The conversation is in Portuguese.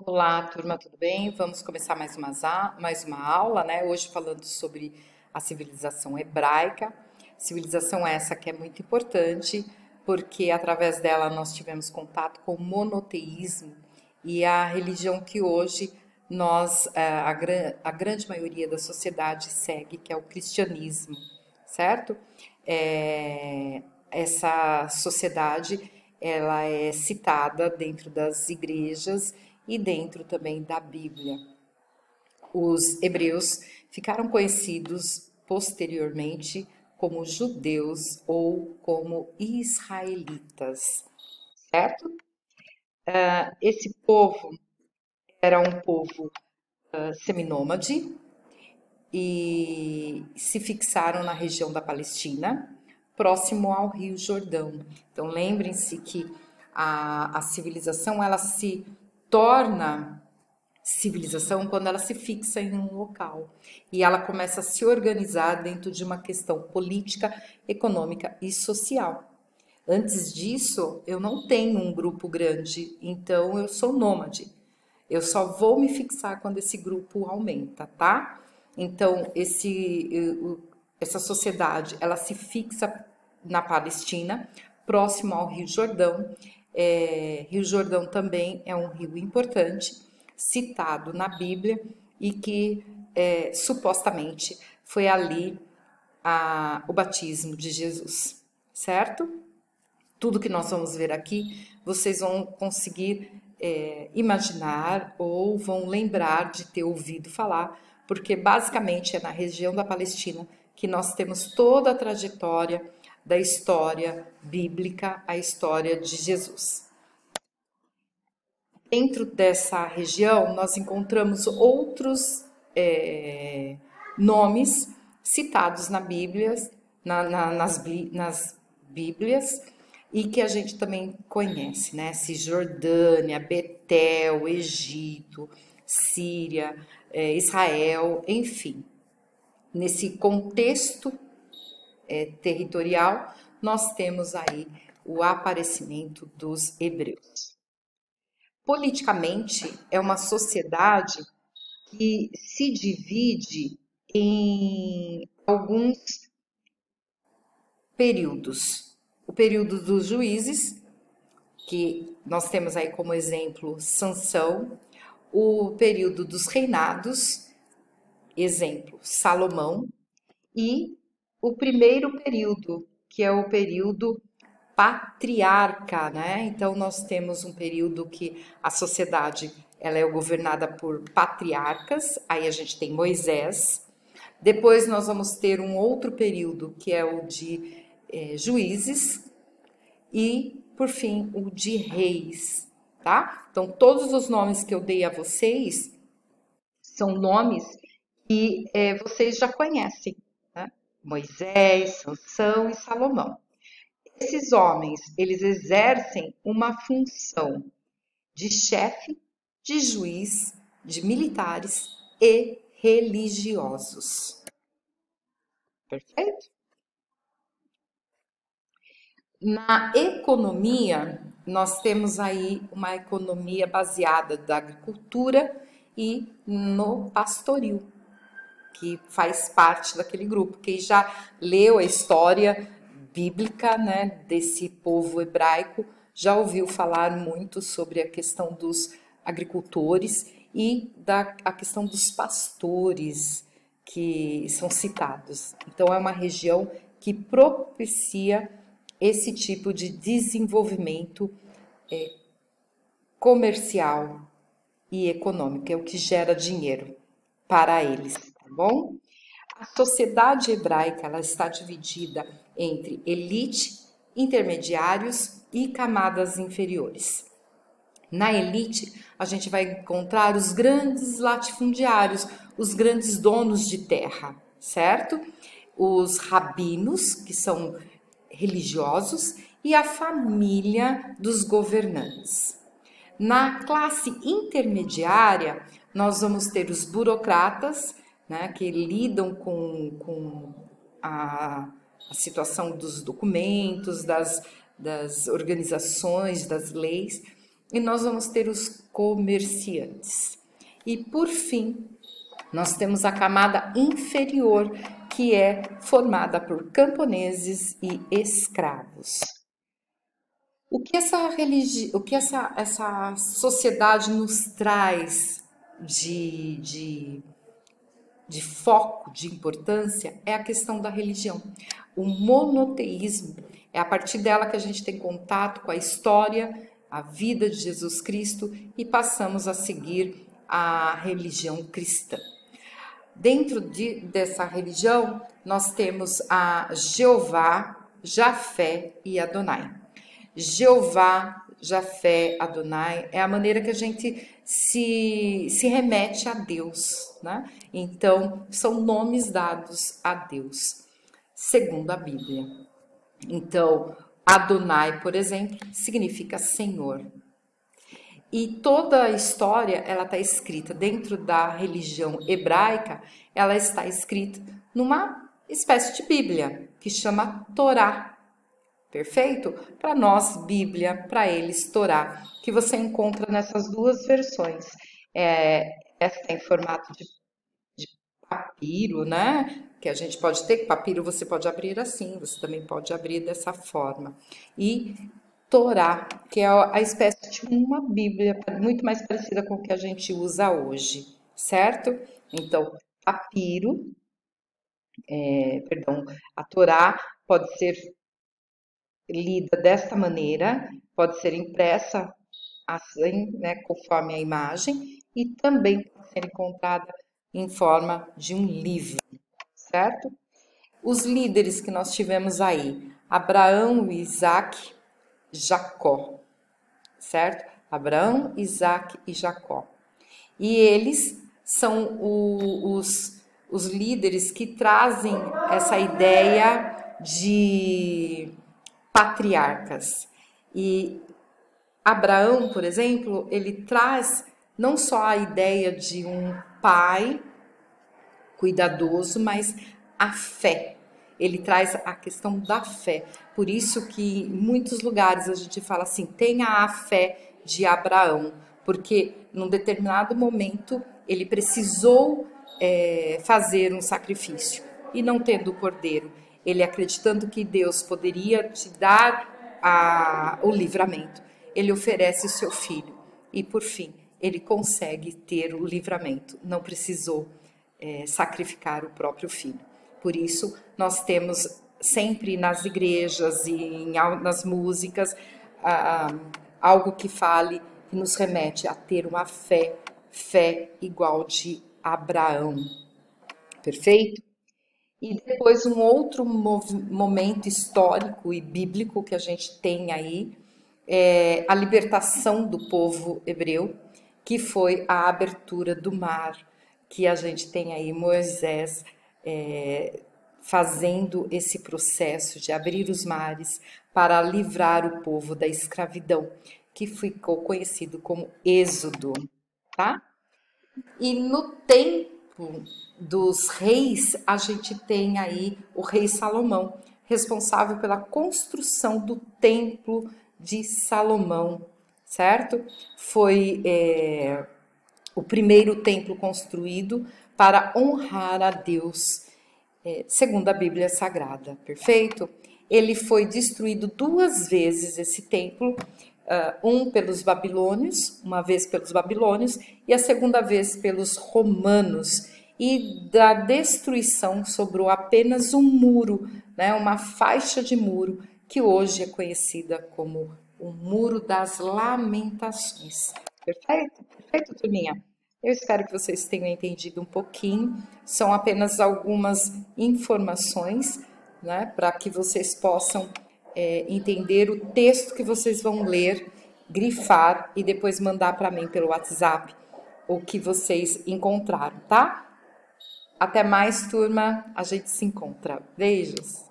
Olá, turma, tudo bem? Vamos começar mais uma aula, né? Hoje falando sobre a civilização hebraica. Civilização essa que é muito importante, porque através dela nós tivemos contato com o monoteísmo e a religião que hoje a grande maioria da sociedade segue, que é o cristianismo, certo? Essa sociedade ela é citada dentro das igrejas e dentro também da Bíblia. Os hebreus ficaram conhecidos posteriormente como judeus ou como israelitas, certo? Esse povo era um povo seminômade e se fixaram na região da Palestina, próximo ao Rio Jordão. Então lembrem-se que a civilização ela se torna civilização quando ela se fixa em um local e ela começa a se organizar dentro de uma questão política, econômica e social. Antes disso, eu não tenho um grupo grande, então eu sou nômade. Eu só vou me fixar quando esse grupo aumenta, tá? Então, essa sociedade, ela se fixa na Palestina, próximo ao Rio Jordão. Rio Jordão também é um rio importante, citado na Bíblia e que supostamente foi ali o batismo de Jesus, certo? Tudo que nós vamos ver aqui, vocês vão conseguir imaginar ou vão lembrar de ter ouvido falar, porque basicamente é na região da Palestina que nós temos toda a trajetória da história bíblica, a história de Jesus. Dentro dessa região, nós encontramos outros nomes citados na Bíblia, nas Bíblias, e que a gente também conhece, né? Cisjordânia, Betel, Egito, Síria, Israel, enfim. Nesse contexto territorial, nós temos aí o aparecimento dos hebreus. Politicamente, é uma sociedade que se divide em alguns períodos. O período dos juízes, que nós temos aí como exemplo Sansão, o período dos reinados, exemplo Salomão, e o primeiro período, que é o período patriarca, né? Então nós temos um período que a sociedade ela é governada por patriarcas, aí a gente tem Moisés. Depois nós vamos ter um outro período que é o de juízes e, por fim, o de reis, tá? Então todos os nomes que eu dei a vocês são nomes que vocês já conhecem, né? Moisés, Sansão e Salomão. Esses homens, eles exercem uma função de chefe, de juiz, de militares e religiosos. Perfeito? Na economia, nós temos aí uma economia baseada da agricultura e no pastoril, que faz parte daquele grupo. Quem já leu a história bíblica, né, desse povo hebraico, já ouviu falar muito sobre a questão dos agricultores e a questão dos pastores que são citados. Então, é uma região que propicia esse tipo de desenvolvimento comercial e econômico, é o que gera dinheiro para eles, tá bom? A sociedade hebraica ela está dividida entre elite, intermediários e camadas inferiores. Na elite, a gente vai encontrar os grandes latifundiários, os grandes donos de terra, certo? Os rabinos, que são religiosos, e a família dos governantes. Na classe intermediária, nós vamos ter os burocratas, né, que lidam com a situação dos documentos, das organizações, das leis, e nós vamos ter os comerciantes. E por fim, nós temos a camada inferior, que é formada por camponeses e escravos. O que essa sociedade nos traz de foco, de importância, é a questão da religião. O monoteísmo é a partir dela que a gente tem contato com a história, a vida de Jesus Cristo e passamos a seguir a religião cristã. Dentro dessa religião, nós temos a Jeová, Jafé e Adonai. Jeová, Jafé, Adonai é a maneira que a gente se remete a Deus, né? Então, são nomes dados a Deus, segundo a Bíblia. Então, Adonai, por exemplo, significa Senhor. E toda a história, ela está escrita dentro da religião hebraica, ela está escrita numa espécie de Bíblia, que chama Torá. Perfeito? Para nós, Bíblia, para eles, Torá, que você encontra nessas duas versões. Essa tem formato de papiro, né? Que a gente pode ter, papiro você pode abrir assim, você também pode abrir dessa forma. E Torá, que é a espécie de uma Bíblia, muito mais parecida com o que a gente usa hoje, certo? Então, papiro, a Torá pode ser lida desta maneira, pode ser impressa assim, né, conforme a imagem, e também pode ser encontrada em forma de um livro, certo? Os líderes que nós tivemos aí, Abraão, Isaac, Jacó, certo? Abraão, Isaac e Jacó. E eles são os líderes que trazem essa ideia de patriarcas. E Abraão, por exemplo, ele traz não só a ideia de um pai cuidadoso, mas a fé. Ele traz a questão da fé. Por isso que em muitos lugares a gente fala assim, tenha a fé de Abraão, porque num determinado momento ele precisou fazer um sacrifício e não tendo o cordeiro, ele acreditando que Deus poderia te dar o livramento, ele oferece o seu filho e por fim ele consegue ter o livramento, não precisou sacrificar o próprio filho. Por isso, nós temos sempre nas igrejas e nas músicas algo que fale, que nos remete a ter uma fé igual de Abraão. Perfeito? E depois um outro momento histórico e bíblico que a gente tem aí é a libertação do povo hebreu, que foi a abertura do mar, que a gente tem aí Moisés fazendo esse processo de abrir os mares para livrar o povo da escravidão, que ficou conhecido como Êxodo, tá? E no tempo dos reis, a gente tem aí o rei Salomão, responsável pela construção do templo de Salomão, certo? Foi o primeiro templo construído para honrar a Deus, segundo a Bíblia Sagrada, perfeito? Ele foi destruído 2 vezes, esse templo, pelos babilônios, uma vez pelos babilônios, e a segunda vez pelos romanos. E da destruição sobrou apenas um muro, né, uma faixa de muro, que hoje é conhecida como o Muro das Lamentações. Perfeito? Perfeito, turminha? Eu espero que vocês tenham entendido um pouquinho. São apenas algumas informações, né, para que vocês possam entender o texto que vocês vão ler, grifar e depois mandar para mim pelo WhatsApp o que vocês encontraram, tá? Até mais, turma. A gente se encontra. Beijos!